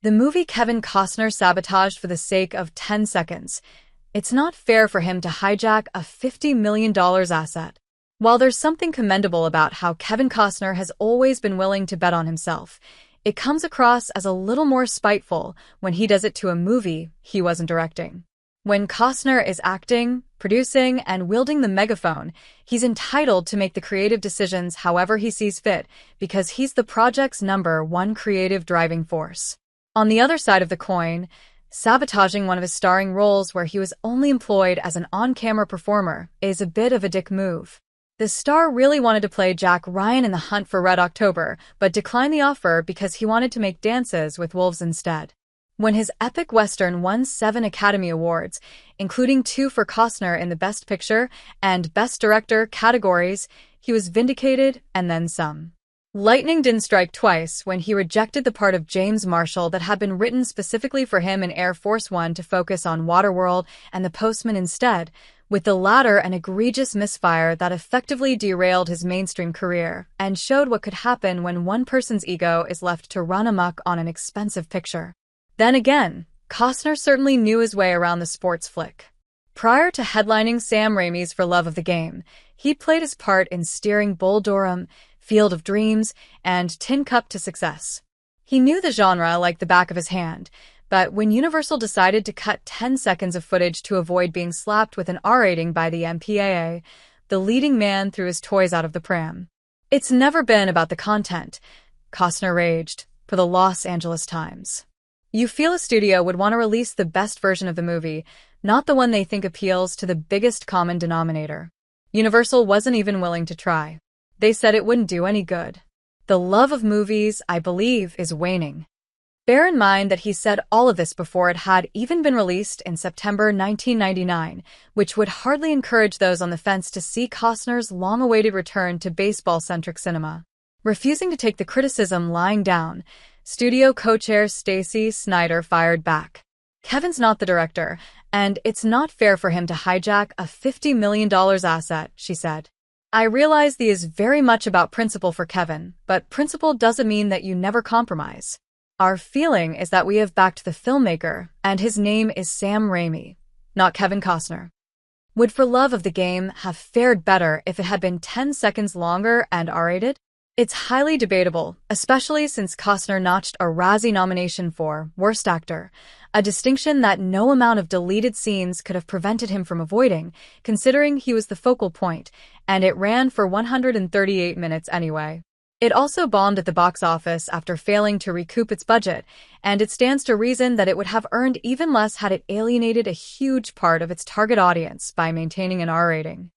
The movie Kevin Costner sabotaged for the sake of 10 seconds. It's not fair for him to hijack a $50 million asset. While there's something commendable about how Kevin Costner has always been willing to bet on himself, it comes across as a little more spiteful when he does it to a movie he wasn't directing. When Costner is acting, producing, and wielding the megaphone, he's entitled to make the creative decisions however he sees fit because he's the project's #1 creative driving force. On the other side of the coin, sabotaging one of his starring roles where he was only employed as an on-camera performer is a bit of a dick move. The star really wanted to play Jack Ryan in The Hunt for Red October, but declined the offer because he wanted to make Dances with Wolves instead. When his epic Western won 7 Academy Awards, including 2 for Costner in the Best Picture and Best Director categories, he was vindicated and then some. Lightning didn't strike twice when he rejected the part of James Marshall that had been written specifically for him in Air Force One to focus on Waterworld and The Postman instead, with the latter an egregious misfire that effectively derailed his mainstream career and showed what could happen when one person's ego is left to run amok on an expensive picture. Then again, Costner certainly knew his way around the sports flick. Prior to headlining Sam Raimi's For Love of the Game, he played his part in steering Bull Durham, Field of Dreams, and Tin Cup to success. He knew the genre like the back of his hand, but when Universal decided to cut 10 seconds of footage to avoid being slapped with an R rating by the MPAA, the leading man threw his toys out of the pram. "It's never been about the content," Costner raged for the Los Angeles Times. "You feel a studio would want to release the best version of the movie, not the one they think appeals to the biggest common denominator." Universal wasn't even willing to try. They said it wouldn't do any good. The love of movies, I believe, is waning. Bear in mind that he said all of this before it had even been released in September 1999, which would hardly encourage those on the fence to see Costner's long-awaited return to baseball-centric cinema. Refusing to take the criticism lying down, studio co-chair Stacey Snider fired back. "Kevin's not the director, and it's not fair for him to hijack a $50 million asset," she said. "I realize this is very much about principle for Kevin, but principle doesn't mean that you never compromise. Our feeling is that we have backed the filmmaker, and his name is Sam Raimi, not Kevin Costner." Would For Love of the Game have fared better if it had been 10 seconds longer and R-rated? It's highly debatable, especially since Costner notched a Razzie nomination for Worst Actor, a distinction that no amount of deleted scenes could have prevented him from avoiding, considering he was the focal point, and it ran for 138 minutes anyway. It also bombed at the box office after failing to recoup its budget, and it stands to reason that it would have earned even less had it alienated a huge part of its target audience by maintaining an R rating.